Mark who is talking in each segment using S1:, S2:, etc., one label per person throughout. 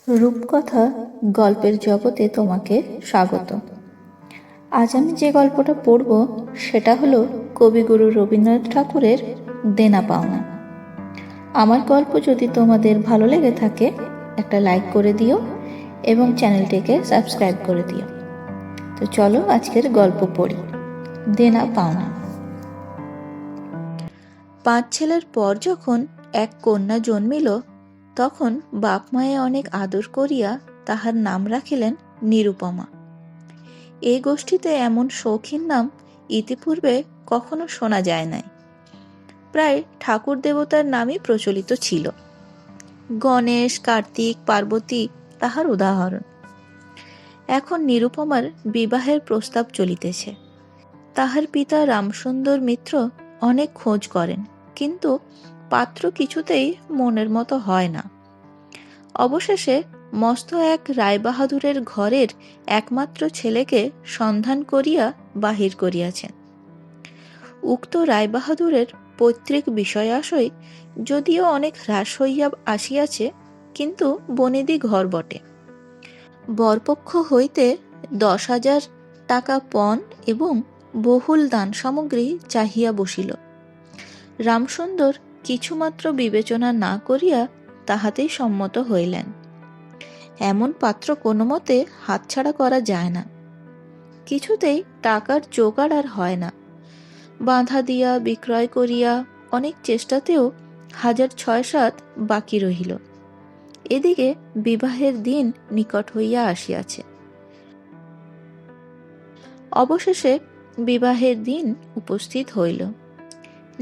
S1: রূপকথা গল্পের জগতে তোমাকে স্বাগত। আজ আমি যে গল্পটা পড়ব সেটা হলো কবিগুরু রবীন্দ্রনাথ ঠাকুরের দেনা পাওনা। আমার গল্প যদি তোমাদের ভালো লেগে থাকে একটা লাইক করে দিও এবং চ্যানেলটিকে সাবস্ক্রাইব করে দিও। তো চলো আজকের গল্প পড়ি। দেনা পাওনা। 5 ছেলের পর যখন এক কন্যা জন্মিল, তখন বাপ মায়ে অনেক আদর করিয়া তাহার নাম রাখিলেন নিরুপমা। এই গোষ্ঠীতে এমন শৌখিন নাম ইতিপূর্বে কখনো শোনা যায় নাই। প্রায় ঠাকুর দেবতার নামই প্রচলিত ছিল। গণেশ, কার্তিক, পার্বতী তাহার উদাহরণ। এখন নিরুপমার বিবাহের প্রস্তাব চলিতেছে। তাহার পিতা রামসুন্দর মিত্র অনেক খোঁজ করেন, কিন্তু পাত্র কিছুতেই মনের মতো হয় না। অবশেষে মস্ত এক রায়বাহাদুরের ঘরের একমাত্র ছেলেকে সন্ধান করিয়া বাহির করিয়াছেন। উক্ত রায়বাহাদুরের পৈতৃক বিষয়াশয় যদিও অনেক হ্রাস হইয়া আসিয়াছে, কিন্তু বনেদি ঘর বটে। বরপক্ষ হইতে 10,000 টাকা পণ এবং বহুল দান সামগ্রী চাহিয়া বসিল। রামসুন্দর কিছুমাত্র বিবেচনা না করিয়া তাহাতেই সম্মত হইলেন। এমন পাত্র কোনো মতে হাতছাড়া করা যায় না। কিছুতেই টাকার জোগাড় আর হয় না। বাঁধা দিয়া বিক্রয় করিয়া অনেক চেষ্টাতেও 6,7 বাকি রহিল। এদিকে বিবাহের দিন নিকট হইয়া আসিয়াছে। অবশেষে বিবাহের দিন উপস্থিত হইল।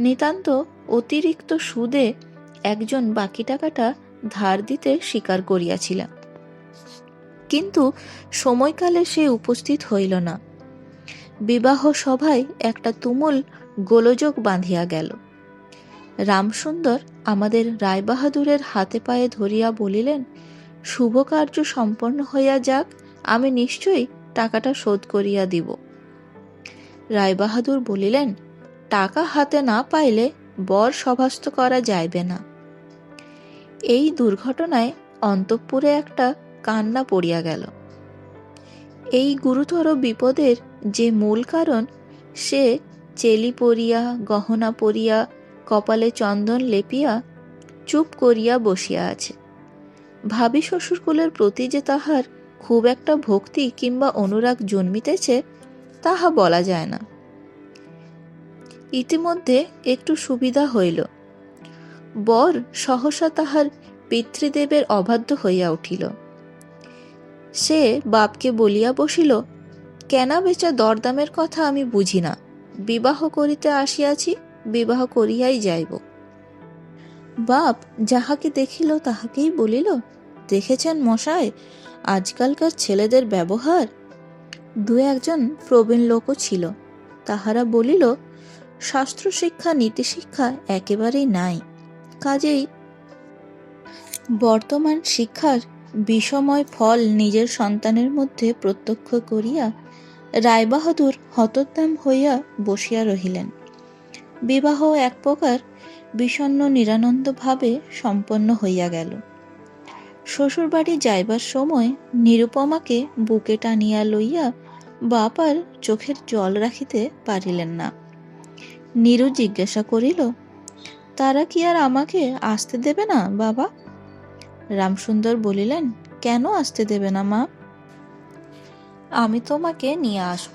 S1: নিতান্ত অতিরিক্ত সুদে একজন বাকি টাকাটা ধার দিতে স্বীকার করিয়াছিল, কিন্তু সময়কালে সে উপস্থিত হইল না। বিবাহ সভায় একটা তুমুল গোলযোগ বাঁধিয়া গেল। রামসুন্দর আমাদের রায়বাহাদুরের হাতে পায়ে ধরিয়া বলিলেন, শুভ কার্য সম্পন্ন হইয়া যাক, আমি নিশ্চয়ই টাকাটা শোধ করিয়া দিব। রায়বাহাদুর বলিলেন, টাকা হাতে না পাইলে বর সভাস্থ করা যাইবে না। এই দুর্ঘটনায় অন্তঃপুরে একটা কান্না পড়িয়া গেল। এই গুরুতর বিপদের যে মূল কারণ, সে চেলি পরিয়া, গহনা পরিয়া, কপালে চন্দন লেপিয়া চুপ করিয়া বসিয়া আছে। ভাবি শ্বশুরকুলের প্রতি যে তাহার খুব একটা ভক্তি কিংবা অনুরাগ জন্মিতেছে, তাহা বলা যায় না। ইতিমধ্যে একটু সুবিধা হইল। বর সহসা তাহার পিতৃদেবের অবাধ্য হইয়া উঠিল। সে বাপকে বলিয়া বসিল, কেনা বেচা দরদামের কথা আমি বুঝি না, বিবাহ করিতে আসিয়াছি, বিবাহ করিয়াই যাইব। বাপ যাহাকে দেখিল তাহাকেই বলিল, দেখেছেন মশাই, আজকালকার ছেলেদের ব্যবহার। 2-1 প্রবীণ লোকও ছিল। তাহারা বলিল, শাস্ত্র শিক্ষা নীতিশিক্ষা একেবারেই নাই। কাজেই বর্তমান শিক্ষার বিষময় ফল নিজের সন্তানের মধ্যে প্রত্যক্ষ করিয়া রায়বাহাদুর হতোদ্যম হইয়া বসিয়া রহিলেন। বিবাহ এক প্রকার বিষণ্ণ নিরানন্দভাবে সম্পন্ন হইয়া গেল। শ্বশুরবাড়ি যাইবার সময় নিরুপমাকে বুকে টানিয়া লইয়া বাপ আর চোখের জল রাখিতে পারিলেন না। নীরু জিজ্ঞাসা করিল, তারা কি আর আমাকে আসতে দেবে না বাবা? রামসুন্দর বলিলেন, কেন আসতে দেবে না মা? আমি তোমাকে নিয়ে আসব।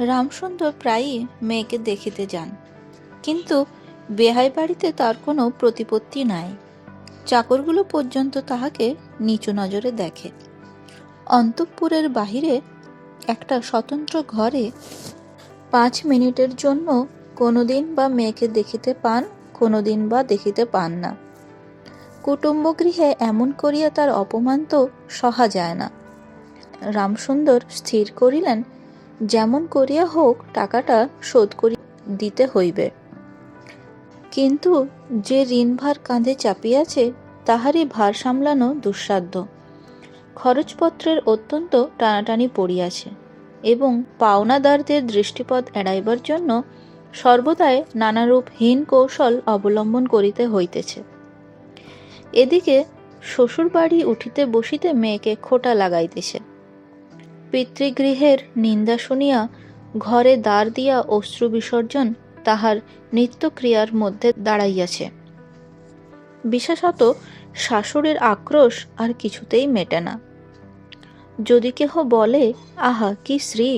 S1: রামসুন্দর প্রায়ই মেয়েকে দেখিতে যান, কিন্তু বেহাই বাড়িতে তার কোনো প্রতিপত্তি নাই। চাকরগুলো পর্যন্ত তাহাকে নিচু নজরে দেখে। অন্তঃপুরের বাহিরে একটা স্বতন্ত্র ঘরে 5 মিনিটের জন্য কোনোদিন বা মেয়েকে দেখিতে পান, কোনোদিন বা দেখিতে পান না। কুটুম্বগৃহে এমন করিয়া তার অপমান তো সহা যায় না। রামসুন্দর স্থির করিলেন, যেমন করিয়া হোক টাকাটা শোধ করিয়া দিতে হইবে। কিন্তু যে ঋণভার কাঁধে চাপিয়াছে, তাহারই ভার সামলানো দুঃসাধ্য। খরচপত্রের অত্যন্ত টানাটানি পড়িয়াছে এবং পাওনাদারদের দৃষ্টিপথ এড়াইবার জন্য সর্বদাই নানারূপ হীন কৌশল অবলম্বন করিতে হইতেছে। এদিকে শ্বশুর বাড়ি উঠিতে বসিতে মেয়েকে খোঁটা লাগাইতেছে। পিতৃগৃহের নিন্দা শুনিয়া ঘরে দ্বার দিয়া অশ্রু বিসর্জন তাহার নিত্যক্রিয়ার মধ্যে দাঁড়াইয়াছে। বিশেষত শাশুড়ির আক্রোশ আর কিছুতেই মেটে না। যদি কেহ বলে, আহা কি শ্রী,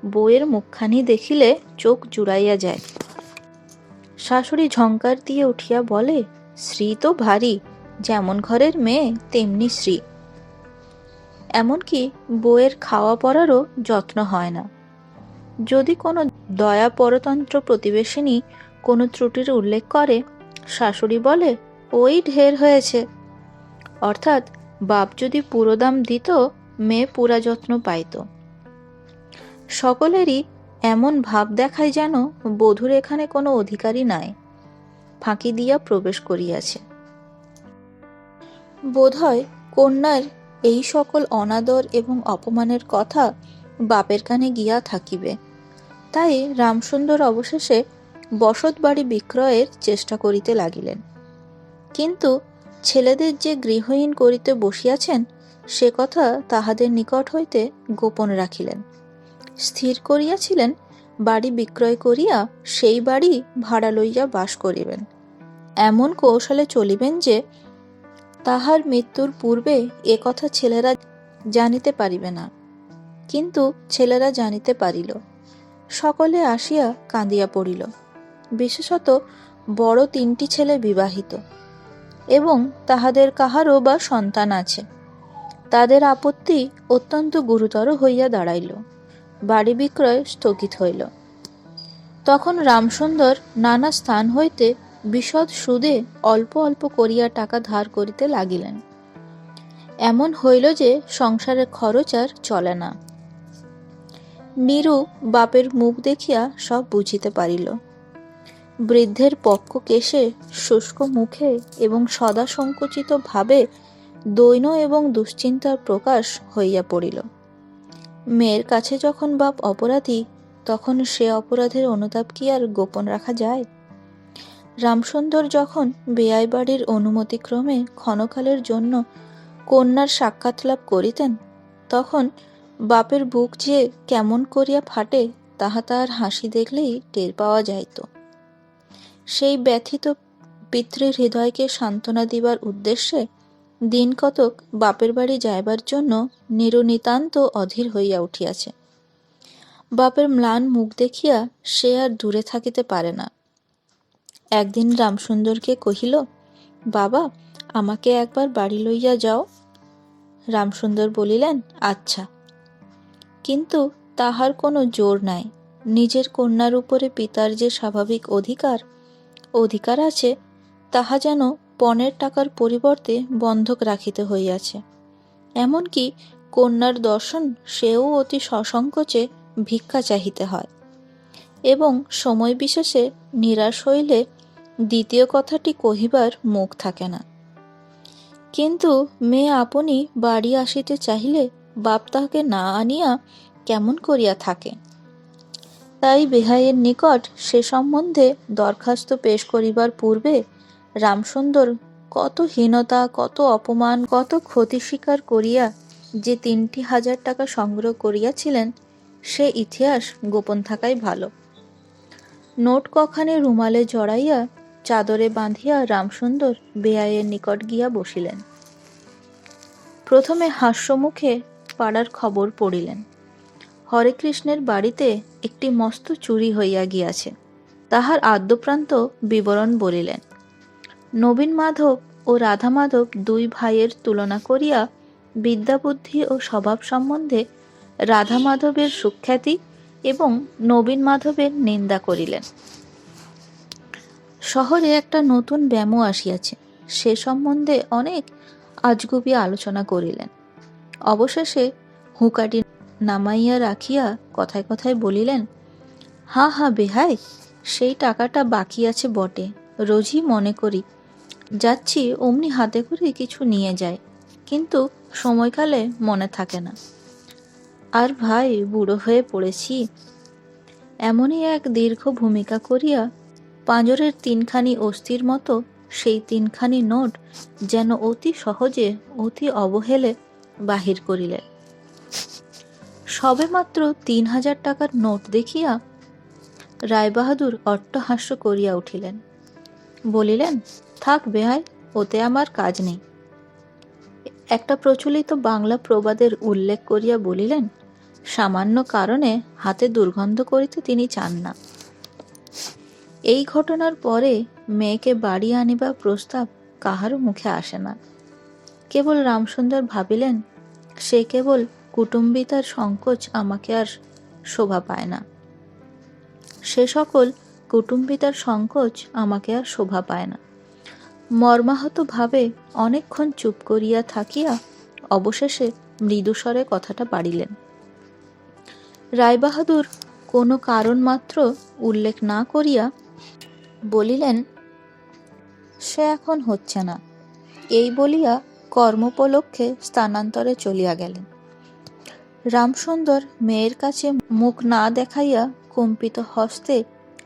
S1: বউয়ের মুখখানি দেখিলে চোখ জুড়াইয়া যায়। শাশুড়ি ঝঙ্কার দিয়ে উঠিয়া বলে, শ্রী তো ভারী, যেমন ঘরের মেয়ে তেমনি শ্রী। এমনকি বউয়ের খাওয়া পরারও যত্ন হয় না। যদি কোনো দয়া পরতন্ত্র প্রতিবেশিনী কোনো ত্রুটির উল্লেখ করে, শাশুড়ি বলে, ওই ঢের হয়েছে। অর্থাৎ বাপ যদি পুরো দাম দিত, মেয়ে পুরা যত্ন পাইত। সকলেরই এমন ভাব দেখায় যেন বধূর এখানে কোনো অধিকারই নাই, ফাঁকি দিয়া প্রবেশ করিয়াছে। বোধহয় কন্যার এই সকল অনাদর এবং অপমানের কথা বাপের কানে গিয়া থাকিবে। তাই রামসুন্দর অবশেষে বসত বাড়ি বিক্রয়ের চেষ্টা করিতে লাগিলেন। কিন্তু ছেলেদের যে গৃহহীন করিতে বসিয়াছেন, সে কথা তাহাদের নিকট হইতে গোপন রাখিলেন। স্থির করিয়াছিলেন বাড়ি বিক্রয় করিয়া সেই বাড়ি ভাড়া লইয়া বাস করিবেন। এমন কৌশলে চলিবেন যে তাহার মৃত্যুর পূর্বে এ কথা ছেলেরা জানিতে পারিবে না। কিন্তু ছেলেরা জানিতে পারিল। সকলে আসিয়া কাঁদিয়া পড়িল। বিশেষত বড় 3টি ছেলে বিবাহিত এবং তাহাদের কাহারও বা সন্তান আছে। তাদের আপত্তি অত্যন্ত গুরুতর হইয়া দাঁড়াইল। বাড়ি বিক্রয় স্থগিত হইল। তখন রামসুন্দর নানা স্থান হইতে বিশদ সুদে অল্প অল্প করিয়া টাকা ধার করিতে লাগিলেন। এমন হইল যে সংসারের খরচ আর চলে না। নীরু বাপের মুখ দেখিয়া সব বুঝিতে পারিল। বৃদ্ধের পক্ক কেশে, শুষ্ক মুখে এবং সদা সংকুচিত ভাবে দৈন্য এবং দুশ্চিন্তার প্রকাশ হইয়া পড়িল। মেয়ের কাছে যখন বাপ অপরাধী, তখন সে অপরাধের অনুতাপ কি আর গোপন রাখা যায়? রামসুন্দর যখন বেয়াই বাড়ির অনুমতিক্রমে ক্ষণকালের জন্য কন্যার সাক্ষাৎ লাভ করিতেন, তখন বাপের বুক যে কেমন করিয়া ফাটে তাহা তাহার হাসি দেখলেই টের পাওয়া যাইত। সেই ব্যথিত পিতৃর হৃদয়কে সান্ত্বনা দিবার উদ্দেশ্যে দিন কতক বাপের বাড়ি যাইবার জন্য নীরু নিতান্ত অধীর হইয়া উঠিয়াছে। বাপের ম্লান মুখ দেখিয়া সে আর দূরে থাকিতে পারে না। একদিন রামসুন্দরকে কহিল, বাবা, আমাকে একবার বাড়ি লইয়া যাও। রামসুন্দর বলিলেন, আচ্ছা। কিন্তু তাহার কোনো জোর নাই। নিজের কন্যার উপরে পিতার যে স্বাভাবিক অধিকার আছে, তাহা যেন পণের টাকার পরিবর্তে বন্ধক রাখিতে হইয়াছে। এমনকি কন্যার দর্শন সেও অতি সসংকোচে ভিক্ষা চাহিতে হয় এবং সময় বিশেষে নিরাশ হইলে দ্বিতীয় কথাটি কহিবার মুখ থাকে না। কিন্তু মেয়ে আপনি বাড়ি আসিতে চাহিলে বাপ তাহাকে না আনিয়া কেমন করিয়া থাকে। তাই বেহাইয়ের নিকট সে সম্বন্ধে দরখাস্ত পেশ করিবার পূর্বে রামসুন্দর কত হীনতা, কত অপমান, কত ক্ষতি স্বীকার করিয়া যে 3,000 টাকা সংগ্রহ করিয়াছিলেন, সে ইতিহাস গোপন থাকাই ভালো। নোট কখানে রুমালে জড়াইয়া চাদরে বাঁধিয়া রামসুন্দর বেয়াইয়ের নিকট গিয়া বসিলেন। প্রথমে হাস্যমুখে পাড়ার খবর পড়িলেন। হরেকৃষ্ণের বাড়িতে একটি মস্ত চুরি হইয়া গিয়াছে, তাহার আদ্যপ্রান্ত বিবরণ বলিলেন। নবীন মাধব ও রাধা মাধব 2 ভাইয়ের তুলনা করিয়া বিদ্যাবুদ্ধি ও স্বভাব সম্বন্ধে রাধা মাধবের সুখ্যাতি এবং নবীন মাধবের নিন্দা করিলেন। শহরে একটা নতুন ব্যামো আসিয়াছে, সে সম্বন্ধে অনেক আজগুবি আলোচনা করিলেন। অবশেষে হুঁকাটি নামাইয়া রাখিয়া কথায় কথায় বলিলেন, হা হা বেহাই, সেই টাকাটা বাকি আছে বটে, রোজই মনে করি যাচ্ছি অমনি হাতে করে কিছু নিয়ে যায়, কিন্তু সময়কালে মনে থাকে না। আর ভাই, বুড়ো হয়ে পড়েছি। এমনই এক দীর্ঘ ভূমিকা করিয়া পাঁজরের 3খানি অস্থির মতো সেই তিনখানি নোট যেন অতি সহজে অতি অবহেলে বাহির করিলেন। সবেমাত্র ৩,০০০ টাকার নোট দেখিয়া রায়বাহাদুর অট্টহাস্য করিয়া উঠিলেন, বলিলেন, থাক বেহাই, ওতে আমার কাজ নেই। একটা প্রচলিত বাংলা প্রবাদের উল্লেখ করিয়া বলিলেন, সামান্য কারণে হাতে দুর্গন্ধ করিতে তিনি চান না। এই ঘটনার পরে মেয়েকে বাড়ি আনিবার প্রস্তাব কাহারও মুখে আসে না। কেবল রামসুন্দর ভাবিলেন, সে কেবল কুটুম্বিতার সংকোচ আমাকে আর শোভা পায় না, সে সকল কুটুম্বিতার সংকোচ আমাকে আর শোভা পায় না। মর্মাহত ভাবে অনেকক্ষণ চুপ করিয়া থাকিয়া অবশেষে মৃদুস্বরে কথাটা পাড়িলেন। রায়বাহাদুর কোনো কারণ মাত্র উল্লেখ না করিয়া বলিলেন, সে এখন হচ্ছে না। এই বলিয়া কর্মোপলক্ষে স্থানান্তরে চলিয়া গেলেন। রামসুন্দর মেয়ের কাছে মুখ না দেখাইয়া কম্পিত হস্তে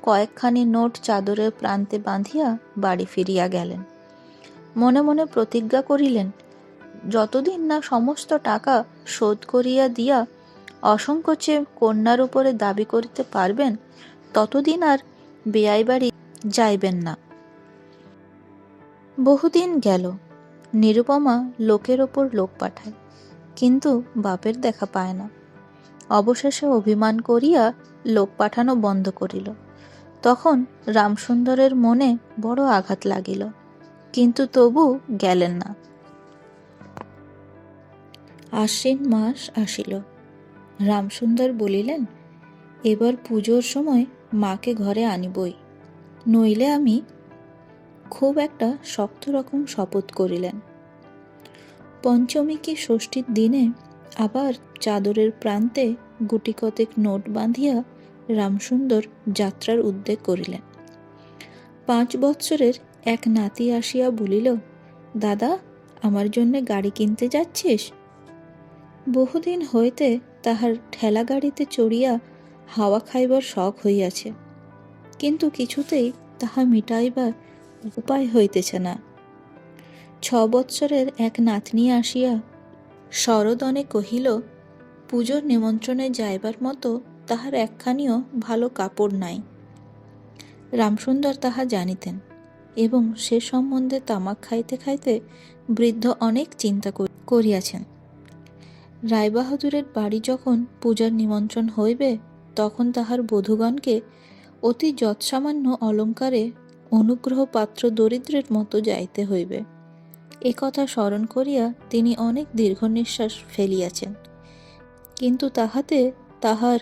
S1: কয়েকখানি নোট চাদরের প্রান্তে বাঁধিয়া বাড়ি ফিরিয়া গেলেন। মনে মনে প্রতিজ্ঞা করিলেন, যতদিন না সমস্ত টাকা শোধ করিয়া দিয়া অসংকোচে কন্যার উপরে দাবি করিতে পারবেন, ততদিন আর বেয়াই বাড়ি যাইবেন না। বহুদিন গেল, নিরুপমা লোকের ওপর লোক পাঠায়, কিন্তু বাপের দেখা পায় না। অবশেষে অভিমান করিয়া লোক পাঠানো বন্ধ করিল। তখন রামসুন্দরের মনে বড় আঘাত লাগিল, কিন্তু তবু গেলেন না। আশ্বিন মাস আসিল। রামসুন্দর বলিলেন, এবার পুজোর সময় মাকে ঘরে আনিবই, নইলে আমি। খুব একটা শক্ত রকম শপথ করিলেন। পঞ্চমী কি ষষ্ঠীর দিনে আবার চাদরের প্রান্তে গুটিকতেক নোট বাঁধিয়া রামসুন্দর যাত্রার উদ্যোগ করিলেন। 5 বৎসরের এক নাতি আসিয়া বলিল, দাদা, আমার জন্যে গাড়ি কিনতে যাচ্ছিস? বহুদিন হইতে তাহার ঠেলা গাড়িতে চড়িয়া হাওয়া খাইবার শখ হইয়াছে, কিন্তু কিছুতেই তাহা মিটাইবার উপায় হইতেছে না। 6 বৎসরের এক নাতনি আসিয়া সরদনে কহিল, পুজোর নিমন্ত্রণে যাইবার মতো তাহার একখানিও ভালো কাপড় নাই। রামসুন্দর তাহা জানিতেন এবং সে সম্বন্ধে তামাক খাইতে খাইতে বৃদ্ধ অনেক চিন্তা করিয়াছেন। রায়বাহাদুরের বাড়ি যখন পূজার নিমন্ত্রণ হইবে, তখন তাহার বধূগণকে অতি যৎসামান্য অলঙ্কারে অনুগ্রহ পাত্র দরিদ্রের মতো যাইতে হইবে। এ কথা স্মরণ করিয়া তিনি অনেক দীর্ঘ নিঃশ্বাস ফেলিয়াছেন, কিন্তু তাহাতে তাহার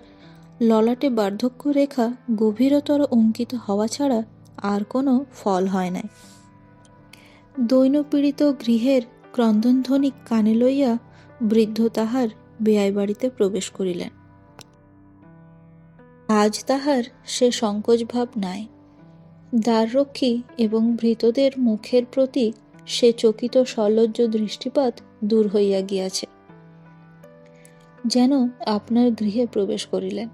S1: ললাটে বার্ধক্য রেখা গভীরতর অঙ্কিত হওয়া ছাড়া আর কোনো ফল হয় নাই। দৈনপীড়িত গৃহের ক্রন্দনধ্বনি কানে লইয়া বৃদ্ধ তাহার বেয়াই বাড়িতে প্রবেশ করিলেন। আজ তাহার সে সংকোচ ভাব নাই। দ্বাররক্ষী এবং ভৃতদের মুখের প্রতি সে চকিত সলজ্জ দৃষ্টিপাত দূর হইয়া গিয়াছে। যেন আপনার গৃহে প্রবেশ করিলেন।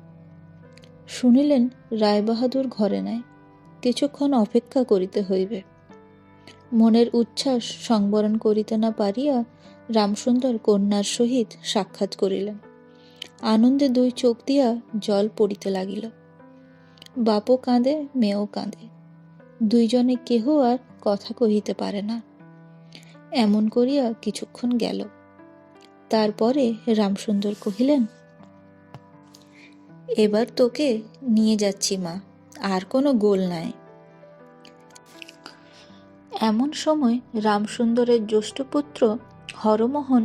S1: শুনিলেন রায়বাহাদুর ঘরে নাই, কিছুক্ষণ অপেক্ষা করিতে হইবে। মনের উচ্ছ্বাস সংবরণ করিতে না পারিয়া রামসুন্দর কন্যার সহিত সাক্ষাৎ করিলেন। আনন্দে 2 চোখ দিয়া জল পড়িতে লাগিল। বাপও কাঁদে, মেয়েও কাঁদে, 2 জনে কেহ আর কথা কহিতে পারে না। এমন করিয়া কিছুক্ষণ গেল। তারপরে রামসুন্দর কহিলেন, এবার তোকে নিয়ে যাচ্ছি মা, আর কোনো গোল নাই। এমন সময় রামসুন্দরের জ্যেষ্ঠ পুত্র হরমোহন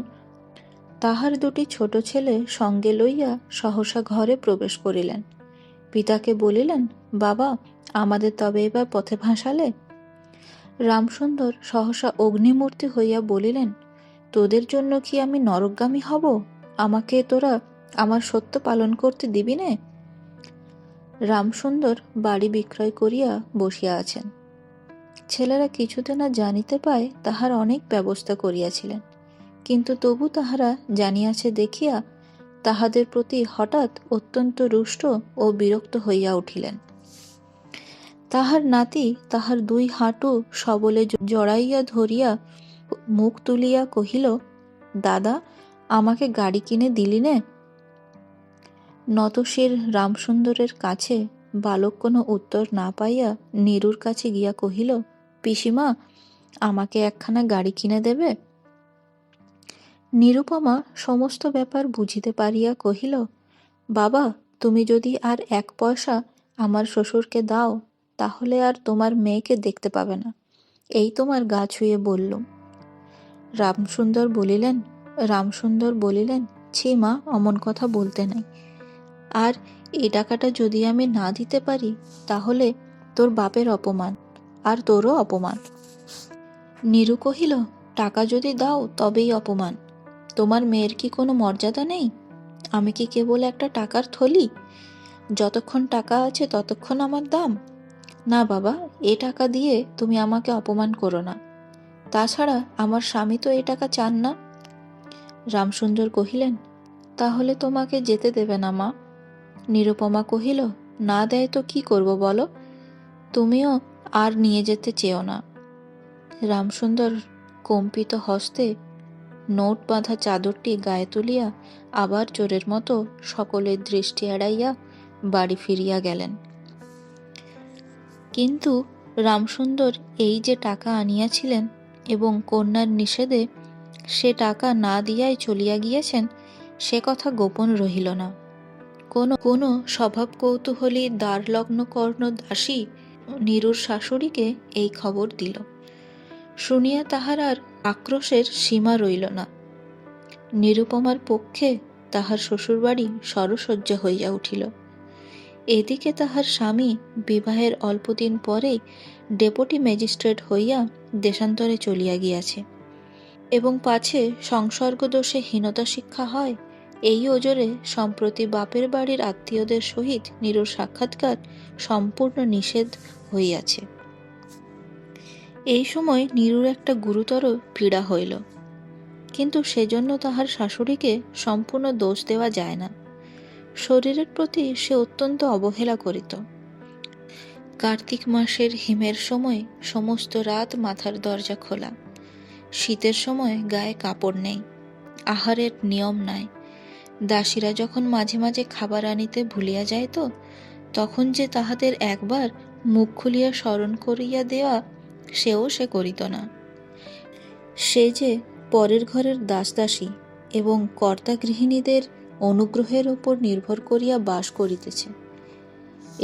S1: তাহার 2টি ছোট ছেলে সঙ্গে লইয়া সহসা ঘরে প্রবেশ করিলেন। পিতাকে বলিলেন, বাবা, আমাদের তবে এবার পথে ভাসালে? রামসুন্দর সহসা অগ্নিমূর্তি হইয়া বলিলেন, তোদের জন্য কি আমি নরকগামী হব? আমাকে তোরা আমার সত্য পালন করতে দিবি নে? রামসুন্দর বাড়ি বিক্রয় করিয়া বসিয়া আছেন। ছেলেরা কিছুতে না জানিতে পায় তাহার অনেক ব্যবস্থা করিয়াছিলেন, কিন্তু তবু তাহারা জানিয়াছে দেখিয়া তাহাদের প্রতি হঠাৎ অত্যন্ত রুষ্ট ও বিরক্ত হইয়া উঠিলেন। তাহার নাতি তাহার দুই হাঁটু সবলে জড়াইয়া ধরিয়া মুখ তুলিয়া কহিল, দাদা, আমাকে গাড়ি কিনে দিলি নে? নতশির রামসুন্দরের কাছে বালক কোনো উত্তর না পাইয়া নীরুর কাছে গিয়া কহিল, পিসিমা, আমাকে একখানা গাড়ি কিনে দেবে? নিরুপমা সমস্ত ব্যাপার বুঝিতে পারিয়া কহিল, বাবা, তুমি যদি আর 1 পয়সা আমার শ্বশুরকে দাও তাহলে আর তোমার মেয়েকে দেখতে পাবে না, এই তোমার গা ছুঁয়ে বললুম। রামসুন্দর বলিলেন, ছি মা, অমন কথা বলতে নাই। আর এ টাকাটা যদি আমি না দিতে পারি তাহলে তোর বাপের অপমান, আর তোরও অপমান। নীরু কহিল, টাকা যদি দাও তবেই অপমান। তোমার মেয়ের কি কোনো মর্যাদা নেই? আমি কি কেবল একটা টাকার থলি? যতক্ষণ টাকা আছে ততক্ষণ আমার দাম। না বাবা, এ টাকা দিয়ে তুমি আমাকে অপমান করো না। তাছাড়া আমার স্বামী তো এ টাকা চান না। রামসুন্দর কহিলেন, তাহলে তোমাকে যেতে দেবে না মা? নিরুপমা কহিল, না দেয় তো কি করব বলো? তুমিও আর নিয়ে যেতে চেও না। রামসুন্দর কম্পিত হস্তে নোট বাঁধা চাদরটি গায়ে তুলিয়া আবার চোরের মতো সকলের দৃষ্টি এড়াইয়া বাড়ি ফিরিয়া গেলেন। কিন্তু রামসুন্দর এই যে টাকা আনিয়াছিলেন এবং কন্যার নিষেধে সে টাকা না দিয়াই চলিয়া গিয়েছেন, সে কথা গোপন রহিল না। কোনো স্বভাব কৌতূহলী দ্বারলগ্ন কর্ণ দাসী নীরুর শাশুড়িকে এই খবর দিল। শুনিয়া তাহার আর আক্রোশের সীমা রইল না। নিরুপমার পক্ষে তাহার শ্বশুরবাড়ি সরসজ্জা হইয়া উঠিল। এদিকে তাহার স্বামী বিবাহের অল্পদিন পরেই ডেপুটি ম্যাজিস্ট্রেট হইয়া দেশান্তরে চলিয়া গিয়াছে, এবং পাছে সংসর্গদোষে হীনতা শিক্ষা হয়, এই ওজরে সম্প্রতি বাপের বাড়ির আত্মীয়দের সহিত নীরুর সাক্ষাৎকার সম্পূর্ণ নিষেধ হইয়াছে। এই সময় নীরুর একটা গুরুতর পীড়া হইল, কিন্তু সেজন্য তাহার শাশুড়িকে সম্পূর্ণ দোষ দেওয়া যায় না। শরীরের প্রতি সে অত্যন্ত অবহেলা করিত। কার্তিক মাসের হিমের সময় সমস্ত রাত মাথার দরজা খোলা, শীতের সময় গায়ে কাপড় নেই, আহারের নিয়ম নাই। দাসীরা যখন মাঝে মাঝে খাবার আনিতে ভুলিয়া যাইত, তখন যে তাহাদের একবার মুখ খুলিয়া স্মরণ করিয়া দেওয়া, সেও সে করিত না। সে যে পরের ঘরের দাসদাসী এবং কর্তা গৃহিণীদের অনুগ্রহের উপর নির্ভর করিয়া বাস করিতেছে,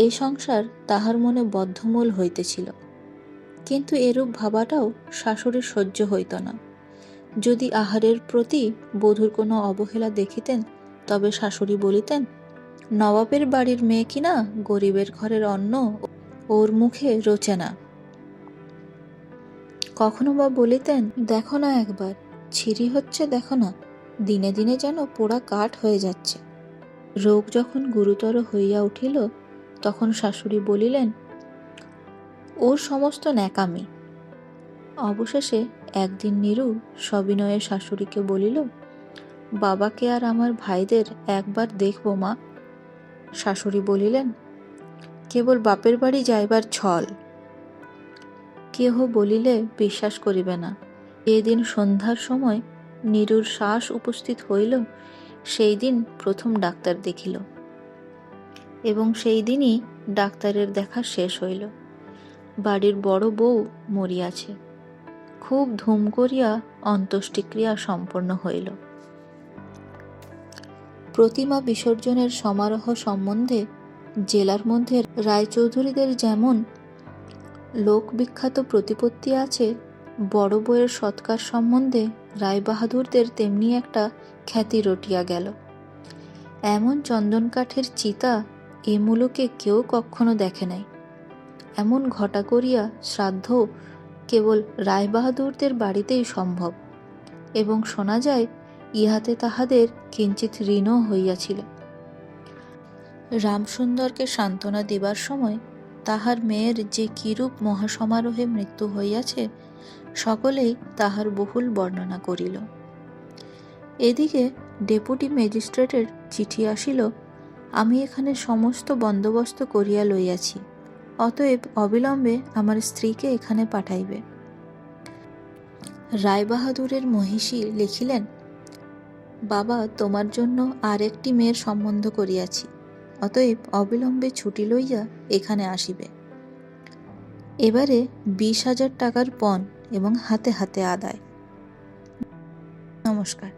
S1: এই সংসার তাহার মনে বদ্ধমূল হইতেছিল। কিন্তু এরূপ ভাবাটাও শাশুড়ির সহ্য হইত না। যদি আহারের প্রতি বধূর কোনো অবহেলা দেখিতেন, তবে শাশুড়ি বলিতেন, নবাবের বাড়ির মেয়ে কিনা গরিবের ঘরের অন্ন ওর মুখে রোচে না। কখনো বা বলিতেন, দেখো না একবার, ছিরি হচ্ছে দেখো না, দিনে দিনে যেন পোড়া কাঠ হয়ে যাচ্ছে। রোগ যখন গুরুতর হইয়া উঠিল, তখন শাশুড়ি বলিলেন, ওর সমস্ত ন্যাকামি। অবশেষে একদিন নীরু সবিনয়ে শাশুড়িকে বলিল, বাবাকে আর আমার ভাইদের একবার দেখবো মা। শাশুড়ি বলিলেন, কেবল বাপের বাড়ি যাইবার ছল। কেহ বলিলে বিশ্বাস করিবে না। যেদিন সন্ধ্যার সময় নীরুর শ্বাস উপস্থিত হইল, সেই দিন প্রথম ডাক্তার দেখিল, এবং সেই দিনই ডাক্তারের দেখা শেষ হইল। বাড়ির বড় বউ মরিয়াছে। খুব ধুম করিয়া অন্ত্যেষ্টিক্রিয়া সম্পন্ন হইল। প্রতিমা বিসর্জনের সমারোহ সম্বন্ধে জেলার মধ্যে রায়চৌধুরীদের যেমন লোকবিখ্যাত প্রতিপত্তি আছে, বড় বউয়ের সৎকার সম্বন্ধে রায়বাহাদুরদের তেমনি একটা খ্যাতি রটিয়া গেল। এমন চন্দন কাঠের চিতা এ মুলুকে কেউ কখনো দেখে নাই। এমন ঘটা করিয়া শ্রাদ্ধ কেবল রায়বাহাদুরদের বাড়িতেই সম্ভব, এবং শোনা যায় ইহাতে তাহাদের কিঞ্চিৎ ঋণও হইয়াছিল। রামসুন্দরকে সান্ত্বনা দিবার সময় তাহার মেয়ের যে কিরূপ মহাসমারোহে মৃত্যু হইয়াছে, সকলেই তাহার বহুল বর্ণনা করিল। এদিকে ডেপুটি ম্যাজিস্ট্রেটের চিঠি আসিল, আমি এখানে সমস্ত বন্দোবস্ত করিয়া লইয়াছি, অতএব অবিলম্বে আমার স্ত্রীকে এখানে পাঠাইবে। রায়বাহাদুরের মহিষী লিখিলেন, বাবা, তোমার জন্য আর একটি মেয়ের সম্বন্ধ করিয়াছি, অতএব অবিলম্বে ছুটি লইয়া এখানে আসিবে। এবারে 20,000 টাকার পণ এবং হাতে হাতে আদায়। নমস্কার।